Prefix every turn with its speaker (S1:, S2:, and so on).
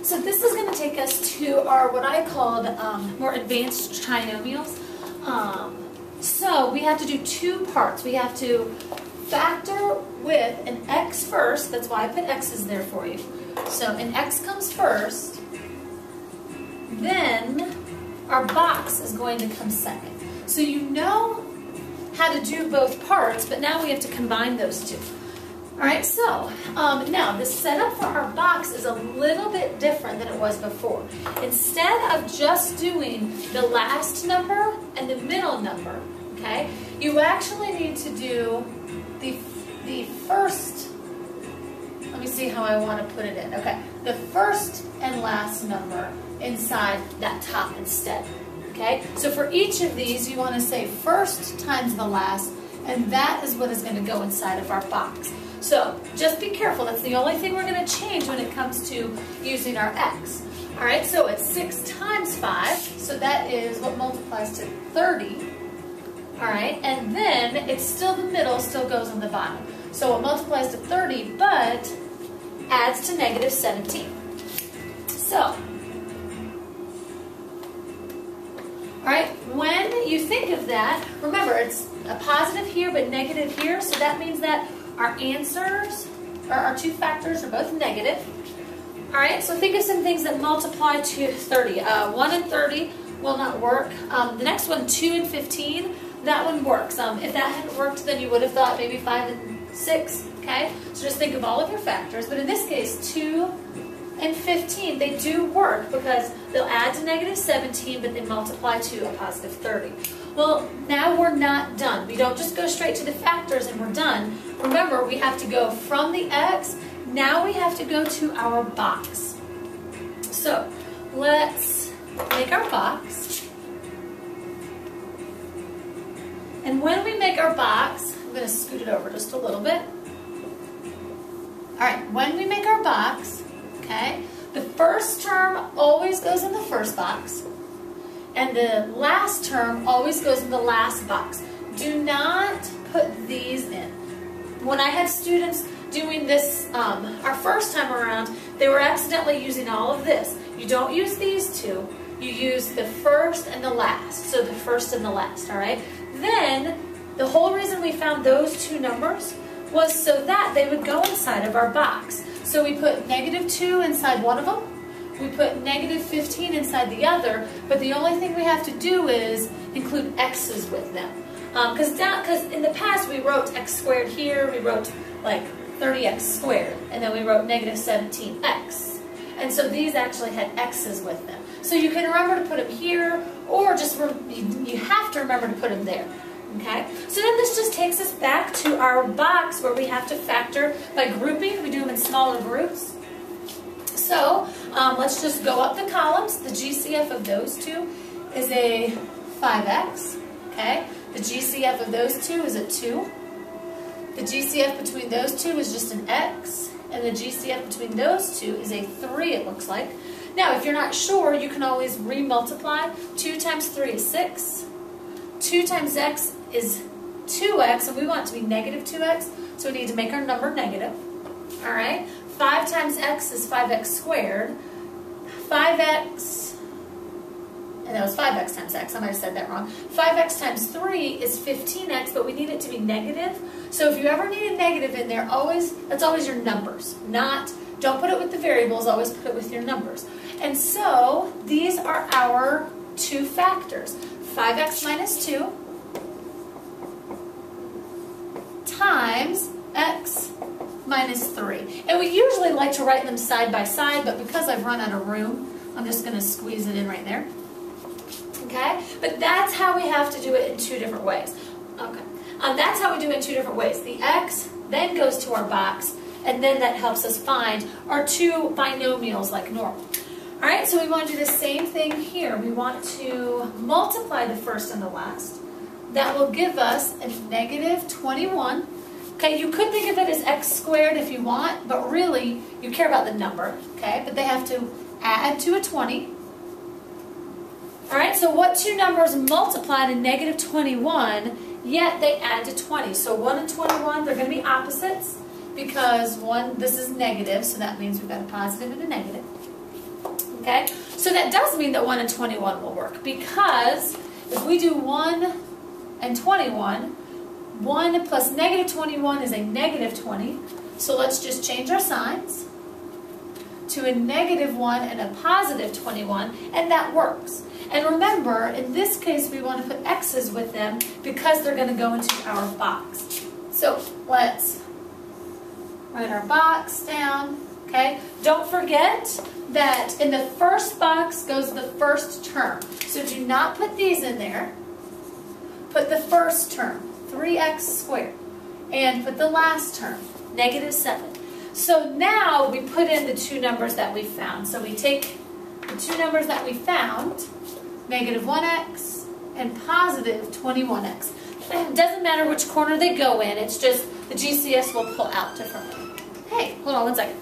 S1: So this is going to take us to our, what I called more advanced trinomials. So we have to do two parts. We have to factor with an x first. That's why I put x's there for you. So an x comes first. Then our box is going to come second. So you know how to do both parts, but now we have to combine those two. Alright, so now the setup for our box is a little bit different than it was before. Instead of just doing the last number and the middle number, okay, you actually need to do the first, let me see how I want to put it in. Okay, the first and last number inside that top instead. Okay, so for each of these, you want to say first times the last, and that is what is going to go inside of our box. So just be careful. That's the only thing we're going to change when it comes to using our x. All right, so it's 6 times 5, so that is what multiplies to 30. All right, and then it's still the middle, still goes on the bottom. So it multiplies to 30, but adds to negative 17. So, all right, when you think of that, remember it's a positive here but negative here, so that means that our answers, or our two factors, are both negative. All right, so think of some things that multiply to 30. 1 and 30 will not work. The next one, 2 and 15, that one works. If that hadn't worked, then you would have thought maybe 5 and 6, okay? So just think of all of your factors. But in this case, 2 and 15, they do work because they'll add to negative 17, but they multiply to a positive 30. Well, now we're not done. We don't just go straight to the factors and we're done. Remember, we have to go from the x, now we have to go to our box. So, let's make our box. And when we make our box, I'm going to scoot it over just a little bit. Alright, when we make our box, okay, the first term always goes in the first box. And the last term always goes in the last box. Do not put these in. When I had students doing this our first time around, they were accidentally using all of this. You don't use these two. You use the first and the last. So the first and the last, all right? Then, the whole reason we found those two numbers was so that they would go inside of our box. So we put negative 2 inside one of them. We put negative 15 inside the other, but the only thing we have to do is include x's with them. Because in the past we wrote x squared here, we wrote like 30x squared, and then we wrote negative 17x. And so these actually had x's with them. So you can remember to put them here, or just you have to remember to put them there. Okay? So then this just takes us back to our box where we have to factor by grouping. We do them in smaller groups. So, let's just go up the columns. The GCF of those two is a 5x, okay? The GCF of those two is a 2. The GCF between those two is just an x, and the GCF between those two is a 3, it looks like. Now, if you're not sure, you can always re-multiply. 2 times 3 is 6. 2 times x is 2x, and we want it to be negative 2x, so we need to make our number negative, all right? 5 times x is 5x squared. 5x, and that was 5x times x, I might have said that wrong. 5x times 3 is 15x, but we need it to be negative. So if you ever need a negative in there, that's always your numbers. Don't put it with the variables, always put it with your numbers. And so, these are our two factors. 5x minus 2 times x minus 3. And we usually like to write them side by side, but because I've run out of room, I'm just going to squeeze it in right there. Okay? But that's how we have to do it in two different ways. Okay. That's how we do it in two different ways. The x then goes to our box, and then that helps us find our two binomials like normal. Alright, so we want to do the same thing here. We want to multiply the first and the last. That will give us a negative 21. Okay, you could think of it as x squared if you want, but really, you care about the number, okay? But they have to add to a 20. Alright, so what two numbers multiply to negative 21, yet they add to 20? So 1 and 21, they're going to be opposites, because this is negative, so that means we've got a positive and a negative. Okay? So that does mean that 1 and 21 will work, because if we do 1 and 21, 1 plus negative 21 is a negative 20. So let's just change our signs to a negative 1 and a positive 21, and that works. And remember, in this case, we want to put X's with them because they're going to go into our box. So let's write our box down, okay? Don't forget that in the first box goes the first term. So do not put these in there. Put the first term, 3x squared, and put the last term, negative 7. So now we put in the two numbers that we found. So we take the two numbers that we found, negative 1x and positive 21x. It doesn't matter which corner they go in, it's just the GCS will pull out differently. Hey, hold on one second.